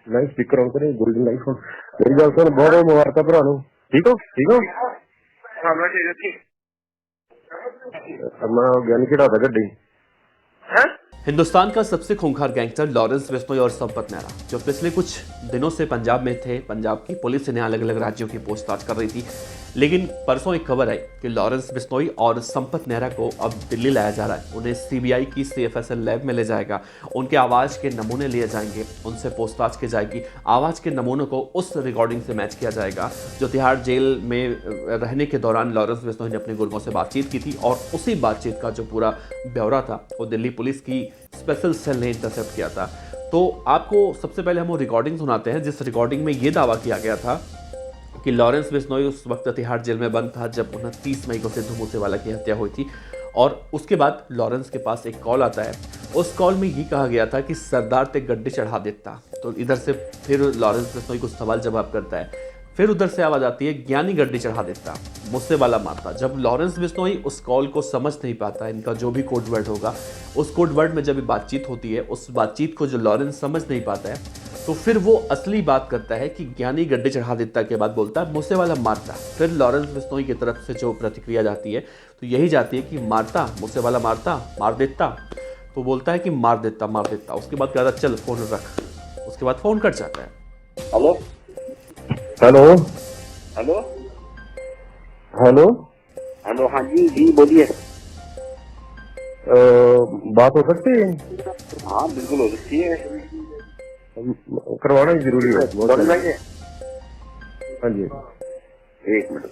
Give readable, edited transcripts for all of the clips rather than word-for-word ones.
Live speaker on करें, golden life on. मेरी गल सुन, बहुत बहुत मुबारक भरा नु। ठीक हो? ठीक हो? हाँ मैं ठीक है। ठीक अब मैं ज्ञानी खिड़ा था गड्डी। है। हिंदुस्तान का सबसे खूंखार गैंगस्टर लॉरेंस बिश्नोई और संपत नेहरा, जो पिछले कुछ दिनों से पंजाब में थे। पंजाब की पुलिस इन्हें अलग अलग राज्यों की पूछताछ कर रही थी, लेकिन परसों एक खबर आई कि लॉरेंस बिश्नोई और संपत नेहरा को अब दिल्ली लाया जा रहा है। उन्हें सीबीआई की CFSL लैब में ले जाएगा, उनके आवाज़ के नमूने लिए जाएंगे, उनसे पूछताछ की जाएगी। आवाज़ के नमूनों को उस रिकॉर्डिंग से मैच किया जाएगा जो तिहाड़ जेल में रहने के दौरान लॉरेंस बिश्नोई ने अपने गुर्गों से बातचीत की थी, और उसी बातचीत का जो पूरा ब्यौरा था वो दिल्ली पुलिस की स्पेशल सेल ने इंटरसेप्ट किया था। तो आपको सबसे पहले हम वो रिकॉर्डिंग सुनाते हैं, जिस रिकॉर्डिंग में ये दावा किया गया था कि लॉरेंस बिश्नोई उस वक्त तिहाड़ जेल में बंद था जब 29 मई को सिद्धू मूसेवाला की हत्या हुई थी। और उसके बाद लॉरेंस के पास एक कॉल आता है। उस कॉल में ये कहा गया था कि सरदार ते गड्डी चढ़ा देता। तो इधर से फिर लॉरेंस बिश्नोई कुछ सवाल जवाब करता है। फिर उधर से आवाज आती है, ज्ञानी गड्डी चढ़ा देता, मूसेवाला मारता। जब लॉरेंस बिश्नोई उस कॉल को समझ नहीं पाता, इनका जो भी कोड वर्ड होगा, उस कोड वर्ड में जब बातचीत होती है, उस बातचीत को जो लॉरेंस समझ नहीं पाता है, तो फिर वो असली बात करता है कि ज्ञानी गड्ढे चढ़ा देता के बाद बोलता है मूसेवाला मारता। फिर लॉरेंस बिश्नोई की तरफ से जो प्रतिक्रिया जाती है तो यही जाती है कि मारता, मूसेवाला मारता, मार देता। तो बोलता है कि मार देता, मार देता। उसके बाद कहता चल फोन रख। उसके बाद फोन कट जाता है। Hello hello hello hello. Hello. हाँ जी जी बोलिए। बात हो सकती है? हाँ बिल्कुल हो सकती है। करवाना ही जरूरी है। बोल रहे हैं। हाँ जी, एक मिनट।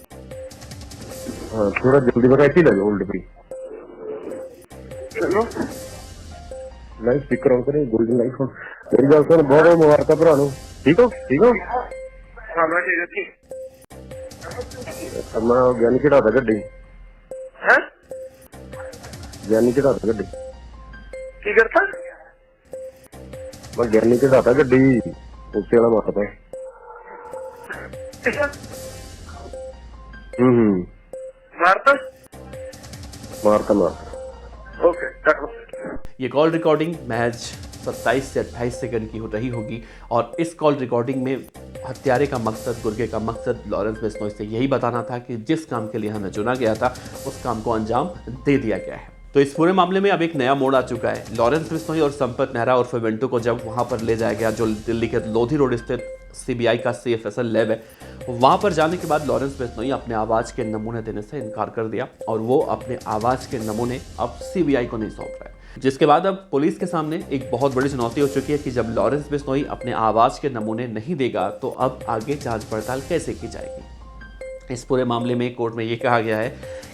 हाँ थोड़ा जल्दी बता ही लगे होल्ड पे। चलो लाइव स्पीकर ऑन करें, गोल्डन लाइफ ऑन। मेरी गल सुन, बहुत बहुत मुबारक भरा नु। ठीक हो? ठीक हो? हाँ मैं ठीक है। ठीक अब मैं ज्ञानी खिड़ा था गड्डी। है। ज्ञानी खिड़ा था गड्डी। की करता? मैं ज्ञानी खिड़ा था गड्डी, उससे वाला मारता। मारता मारता मारता। ओके करो। ये कॉल रिकॉर्डिंग महज 27 से 28 सेकंड की हो रही होगी, और इस कॉल रिकॉर्डिंग में हत्यारे का मकसद, गुर्गे का मकसद लॉरेंस बिश्नोई से यही बताना था कि जिस काम के लिए हमें चुना गया था उस काम को अंजाम दे दिया गया है। तो इस पूरे मामले में अब एक नया मोड़ आ चुका है। लॉरेंस बिश्नोई और संपत नेहरा और मिंटू को जब वहां पर ले जाया गया, जो दिल्ली के लोधी रोड स्थित सीबीआई का CFSL लैब है, वहां पर जाने के बाद लॉरेंस बिश्नोई अपने आवाज के नमूने देने से इनकार कर दिया, और वो अपने आवाज के नमूने अब सीबीआई को नहीं सौंप रहा है। जिसके बाद अब पुलिस के सामने एक बहुत बड़ी चुनौती हो चुकी है कि जब लॉरेंस बिश्नोई अपने आवाज के नमूने नहीं देगा तो अब आगे जांच पड़ताल कैसे की जाएगी। इस पूरे मामले में कोर्ट में यह कहा गया है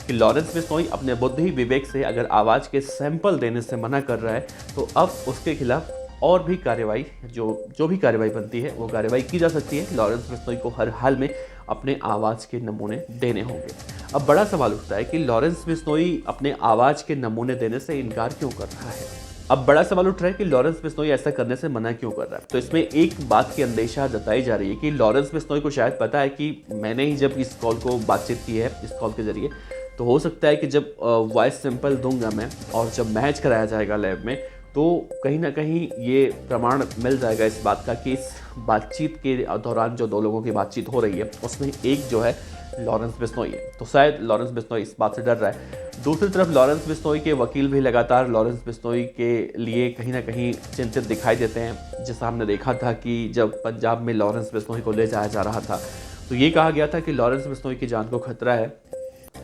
कि लॉरेंस बिश्नोई अपने बुद्धि विवेक से अगर आवाज के सैंपल देने से मना कर रहा है तो अब उसके खिलाफ और भी कार्रवाई, जो भी कार्रवाई बनती है वो कार्रवाई की जा सकती है। लॉरेंस बिश्नोई को हर हाल में अपने आवाज़ के नमूने देने होंगे। अब बड़ा सवाल उठता है कि लॉरेंस बिश्नोई अपने आवाज़ के नमूने देने से इनकार क्यों कर रहा है। अब बड़ा सवाल उठ रहा है कि लॉरेंस बिश्नोई ऐसा करने से मना क्यों कर रहा है। तो इसमें एक बात की अंदेशा जताई जा रही है कि लॉरेंस बिश्नोई को शायद पता है कि मैंने ही जब इस कॉल को बातचीत की है, इस कॉल के जरिए, तो हो सकता है कि जब वॉइस सैंपल दूंगा मैं और जब मैच कराया जाएगा लैब में, तो कहीं ना कहीं ये प्रमाण मिल जाएगा इस बात का कि इस बातचीत के दौरान जो दो लोगों की बातचीत हो रही है उसमें एक जो है लॉरेंस बिश्नोई है। तो शायद लॉरेंस बिश्नोई इस बात से डर रहा है। दूसरी तरफ लॉरेंस बिश्नोई के वकील भी लगातार लॉरेंस बिश्नोई के लिए कहीं ना कहीं चिंतित दिखाई देते हैं। जैसा हमने देखा था कि जब पंजाब में लॉरेंस बिश्नोई को ले जाया जा रहा था तो ये कहा गया था कि लॉरेंस बिश्नोई की जान को खतरा है,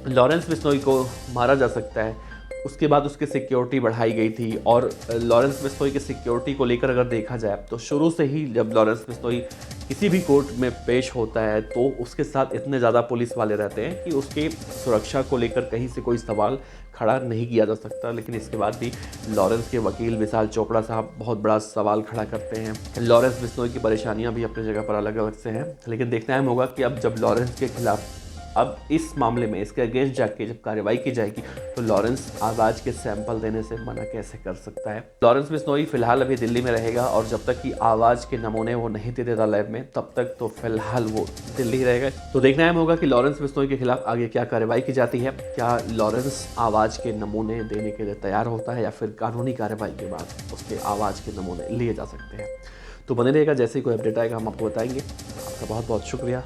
लॉरेंस बिश्नोई को मारा जा सकता है। उसके बाद उसकी सिक्योरिटी बढ़ाई गई थी, और लॉरेंस बिश्नोई की सिक्योरिटी को लेकर अगर देखा जाए तो शुरू से ही जब लॉरेंस बिश्नोई किसी भी कोर्ट में पेश होता है तो उसके साथ इतने ज़्यादा पुलिस वाले रहते हैं कि उसकी सुरक्षा को लेकर कहीं से कोई सवाल खड़ा नहीं किया जा सकता। लेकिन इसके बाद भी लॉरेंस के वकील विशाल चोपड़ा साहब बहुत बड़ा सवाल खड़ा करते हैं। लॉरेंस बिश्नोई की परेशानियां भी अपनी जगह पर अलग अलग से हैं, लेकिन देखना अहम होगा कि अब जब लॉरेंस के खिलाफ, अब इस मामले में इसके अगेंस्ट जाके जब कार्रवाई की जाएगी तो लॉरेंस आवाज के सैंपल देने से मना कैसे कर सकता है। लॉरेंस बिश्नोई फिलहाल अभी दिल्ली में रहेगा, और जब तक कि आवाज के नमूने वो नहीं दे देता लैब में तब तक तो फिलहाल वो दिल्ली रहेगा। तो देखना अहम होगा कि लॉरेंस बिश्नोई के खिलाफ आगे क्या कार्रवाई की जाती है। क्या लॉरेंस आवाज के नमूने देने के लिए तैयार होता है या फिर कानूनी कार्रवाई के बाद उसके आवाज के नमूने लिए जा सकते हैं। तो बने रहेगा, जैसे ही कोई अपडेट आएगा हम आपको बताएंगे। आपका बहुत बहुत शुक्रिया।